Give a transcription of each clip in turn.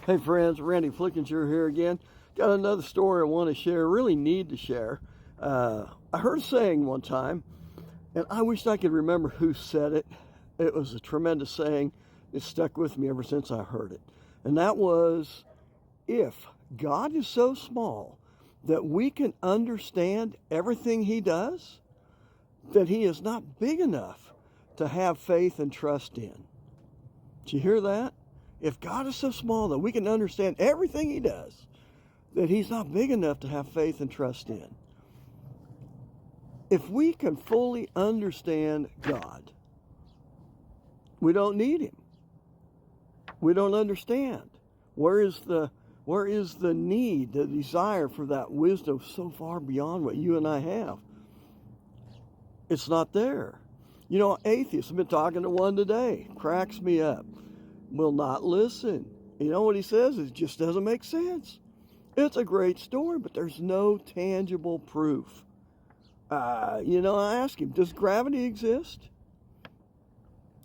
Hey friends, Randy Flickinger here again. Got another story I want to share, really need to share. I heard a saying one time, and I wish I could remember who said it. It was a tremendous saying. It stuck with me ever since I heard it. And that was, if God is so small that we can understand everything he does, then he is not big enough to have faith and trust in. Did you hear that? If God is so small that we can understand everything he does, then he's not big enough to have faith and trust in. If we can fully understand God, we don't need him. We don't understand. Where is the need, the desire for that wisdom so far beyond what you and I have? It's not there. You know, atheists, I've been talking to one today, cracks me up. Will not listen. You know what he says? It just doesn't make sense. It's a great story, but there's no tangible proof. I ask him, does gravity exist?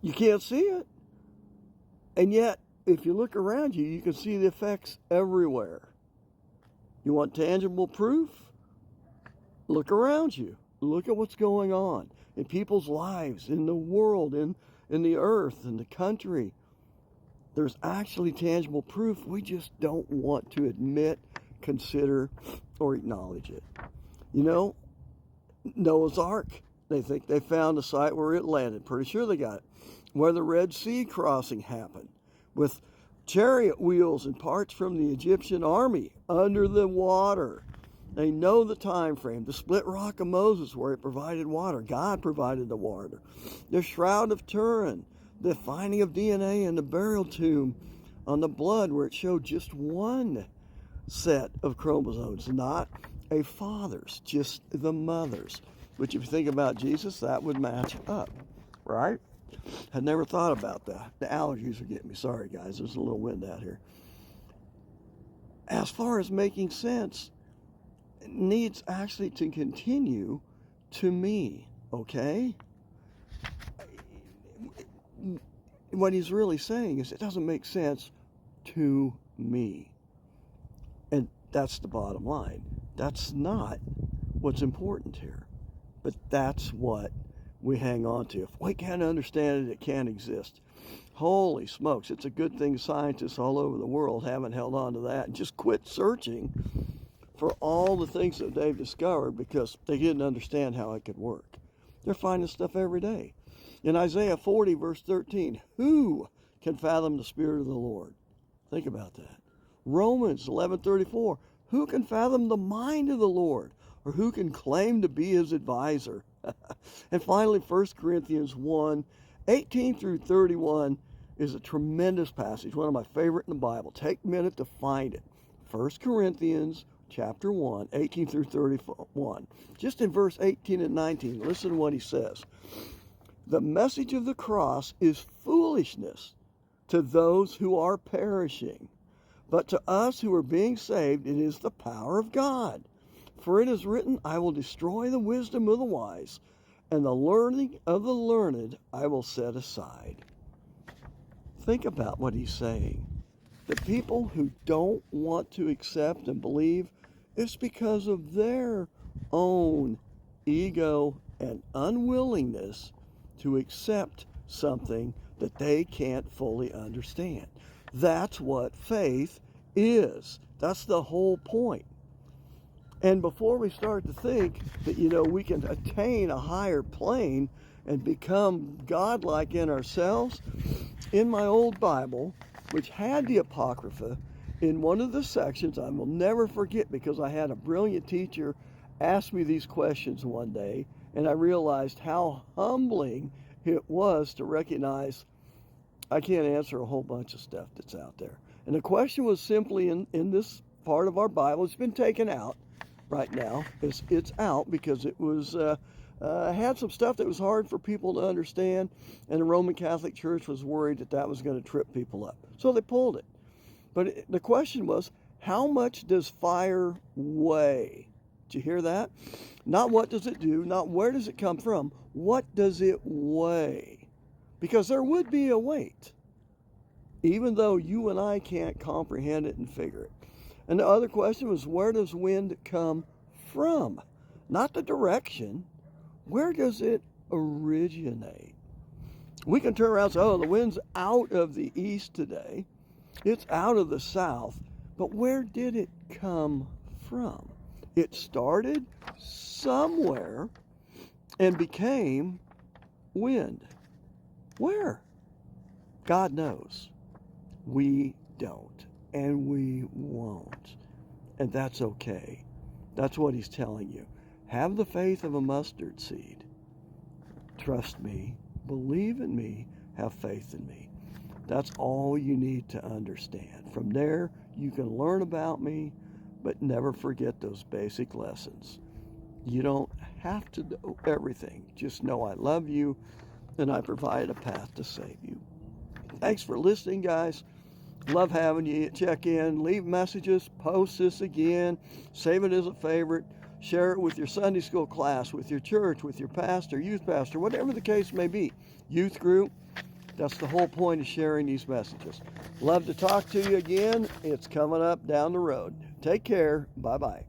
You can't see it. And yet, if you look around you, you can see the effects everywhere. You want tangible proof? Look around you. Look at what's going on in people's lives, in the world, in the earth, in the country. There's actually tangible proof. We just don't want to admit, consider, or acknowledge it. You know, Noah's Ark, they think they found the site where it landed. Pretty sure they got it. Where the Red Sea crossing happened, with chariot wheels and parts from the Egyptian army under the water. They know the time frame. The split rock of Moses, where it provided water. God provided the water. The Shroud of Turin, the finding of DNA in the burial tomb on the blood, where it showed just one set of chromosomes, not a father's, just the mother's. Which, if you think about Jesus, that would match up, right? Had never thought about that. The allergies are getting me. Sorry, guys. There's a little wind out here. As far as making sense, it needs actually to continue to me, okay? What he's really saying is it doesn't make sense to me. And that's the bottom line. That's not what's important here. But that's what we hang on to. If we can't understand it, it can't exist. Holy smokes, it's a good thing scientists all over the world haven't held on to that and just quit searching for all the things that they've discovered because they didn't understand how it could work. They're finding stuff every day. In Isaiah 40, verse 13, who can fathom the Spirit of the Lord? Think about that. Romans 11:34, who can fathom the mind of the Lord? Or who can claim to be his advisor? And finally, 1 Corinthians 1:18 through 31 is a tremendous passage, one of my favorite in the Bible. Take a minute to find it. 1 Corinthians chapter 1:18 through 31. Just in verse 18 and 19, listen to what he says. The message of the cross is foolishness to those who are perishing, but to us who are being saved, it is the power of God. For it is written, I will destroy the wisdom of the wise, and the learning of the learned I will set aside. Think about what he's saying. The people who don't want to accept and believe, it's because of their own ego and unwillingness to accept something that they can't fully understand. That's what faith is. That's the whole point. And before we start to think that, we can attain a higher plane and become godlike in ourselves, in my old Bible, which had the Apocrypha, in one of the sections, I will never forget because I had a brilliant teacher ask me these questions one day, and I realized how humbling it was to recognize I can't answer a whole bunch of stuff that's out there. And the question was simply in this part of our Bible, it's been taken out right now. It's out because it was had some stuff that was hard for people to understand, and the Roman Catholic Church was worried that was going to trip people up. So they pulled it. But the question was, how much does fire weigh? Did you hear that? Not what does it do, not where does it come from, what does it weigh? Because there would be a weight. even though you and I can't comprehend it and figure it. And the other question was, where does wind come from? Not the direction. Where does it originate? We can turn around and say, oh, the wind's out of the east today. It's out of the south. But where did it come from? It started somewhere and became wind. Where? God knows. We don't. And we won't. And that's okay. That's what he's telling you. Have the faith of a mustard seed. Trust me. Believe in me. Have faith in me. That's all you need to understand. From there, you can learn about me, but never forget those basic lessons. You don't have to know everything. Just know I love you and I provide a path to save you. Thanks for listening, guys. Love having you check in, leave messages, post this again, save it as a favorite, share it with your Sunday school class, with your church, with your pastor, youth pastor, whatever the case may be, youth group. That's the whole point of sharing these messages. Love to talk to you again. It's coming up down the road. Take care. Bye-bye.